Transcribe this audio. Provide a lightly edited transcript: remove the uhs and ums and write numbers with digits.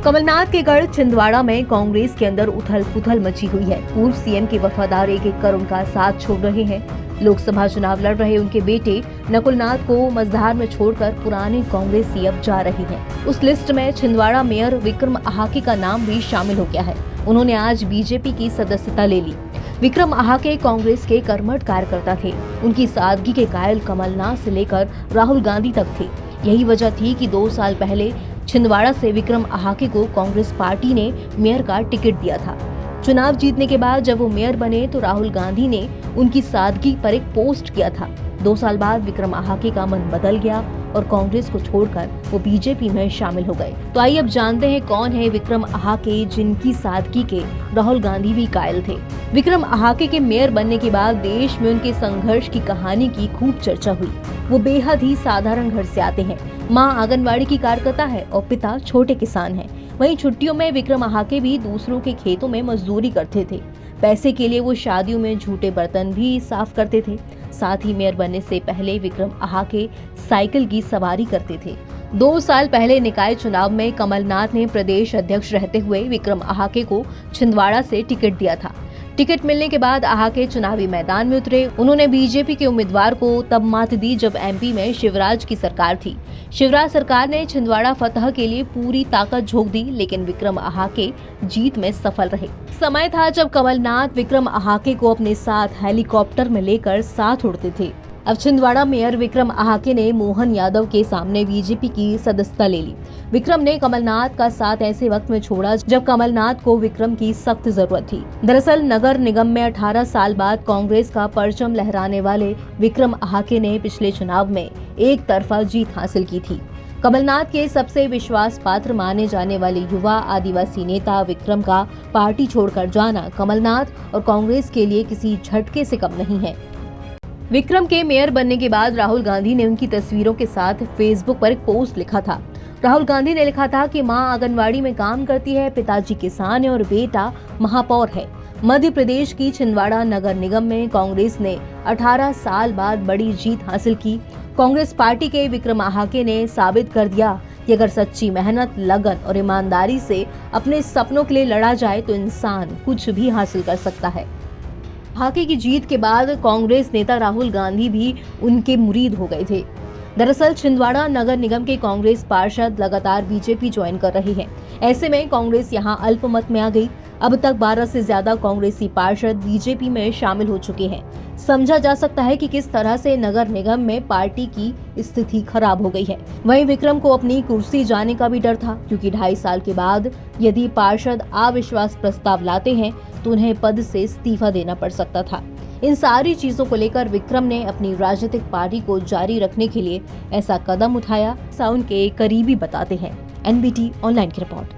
कमलनाथ के गढ़ छिंदवाड़ा में कांग्रेस के अंदर उथल पुथल मची हुई है। पूर्व सीएम के वफादार एक एक कर उनका साथ छोड़ रहे हैं। लोकसभा चुनाव लड़ रहे उनके बेटे नकुलनाथ को मझधार में छोड़कर पुराने कांग्रेसी अब जा रहे हैं। उस लिस्ट में छिंदवाड़ा मेयर विक्रम आहाके का नाम भी शामिल हो गया है। उन्होंने आज बीजेपी की सदस्यता ले ली। विक्रम आहाके कांग्रेस के कर्मठ कार्यकर्ता थे। उनकी सादगी के कायल कमलनाथ से लेकर राहुल गांधी तक थे। यही वजह थी कि 2 साल पहले छिंदवाड़ा से विक्रम आहाके को कांग्रेस पार्टी ने मेयर का टिकट दिया था। चुनाव जीतने के बाद जब वो मेयर बने तो राहुल गांधी ने उनकी सादगी पर एक पोस्ट किया था। 2 साल बाद विक्रम आहाके का मन बदल गया और कांग्रेस को छोड़कर वो बीजेपी में शामिल हो गए। तो आइए अब जानते हैं कौन है विक्रम आहाके, जिनकी सादगी के राहुल गांधी भी कायल थे। विक्रम आहाके के मेयर बनने के बाद देश में उनके संघर्ष की कहानी की खूब चर्चा हुई। वो बेहद ही साधारण घर से आते हैं। मां आंगनवाड़ी की कार्यकर्ता है और पिता छोटे किसान हैं। वहीं छुट्टियों में विक्रम आहाके भी दूसरों के खेतों में मजदूरी करते थे। पैसे के लिए वो शादियों में झूठे बर्तन भी साफ करते थे। साथ ही मेयर बनने से पहले विक्रम आहाके साइकिल की सवारी करते थे। 2 साल पहले निकाय चुनाव में कमलनाथ ने प्रदेश अध्यक्ष रहते हुए विक्रम आहाके को छिंदवाड़ा से टिकट दिया था। टिकट मिलने के बाद आहाके चुनावी मैदान में उतरे। उन्होंने बीजेपी के उम्मीदवार को तब मात दी जब एमपी में शिवराज की सरकार थी। शिवराज सरकार ने छिंदवाड़ा फतह के लिए पूरी ताकत झोंक दी, लेकिन विक्रम आहाके जीत में सफल रहे। समय था जब कमलनाथ विक्रम आहाके को अपने साथ हेलीकॉप्टर में लेकर साथ उड़ते थे। अब छिंदवाड़ा मेयर विक्रम आहाके ने मोहन यादव के सामने बीजेपी की सदस्यता ले ली। विक्रम ने कमलनाथ का साथ ऐसे वक्त में छोड़ा जब कमलनाथ को विक्रम की सख्त जरूरत थी। दरअसल नगर निगम में 18 साल बाद कांग्रेस का परचम लहराने वाले विक्रम आहाके ने पिछले चुनाव में एक तरफा जीत हासिल की थी। कमलनाथ के सबसे विश्वास पात्र माने जाने वाले युवा आदिवासी नेता विक्रम का पार्टी छोड़कर जाना कमलनाथ और कांग्रेस के लिए किसी झटके से कम नहीं है। विक्रम के मेयर बनने के बाद राहुल गांधी ने उनकी तस्वीरों के साथ फेसबुक पर एक पोस्ट लिखा था। राहुल गांधी ने लिखा था कि मां आंगनवाड़ी में काम करती है, पिताजी किसान है और बेटा महापौर है। मध्य प्रदेश की छिंदवाड़ा नगर निगम में कांग्रेस ने 18 साल बाद बड़ी जीत हासिल की। कांग्रेस पार्टी के विक्रम आहाके ने साबित कर दिया कि अगर सच्ची मेहनत, लगन और ईमानदारी से अपने सपनों के लिए लड़ा जाए तो इंसान कुछ भी हासिल कर सकता है। आहाके की जीत के बाद कांग्रेस नेता राहुल गांधी भी उनके मुरीद हो गए थे। दरअसल छिंदवाड़ा नगर निगम के कांग्रेस पार्षद लगातार बीजेपी ज्वाइन कर रहे हैं। ऐसे में कांग्रेस यहां अल्पमत में आ गई। अब तक 12 से ज्यादा कांग्रेसी पार्षद बीजेपी में शामिल हो चुके हैं। समझा जा सकता है कि किस तरह से नगर निगम में पार्टी की स्थिति खराब हो गई है। वहीं विक्रम को अपनी कुर्सी जाने का भी डर था, क्योंकि 2.5 साल के बाद यदि पार्षद अविश्वास प्रस्ताव लाते हैं तो उन्हें पद से इस्तीफा देना पड़ सकता था। इन सारी चीजों को लेकर विक्रम ने अपनी राजनीतिक पार्टी को जारी रखने के लिए ऐसा कदम उठाया, ऐसा उनके करीबी बताते हैं। एनबीटी ऑनलाइन की रिपोर्ट।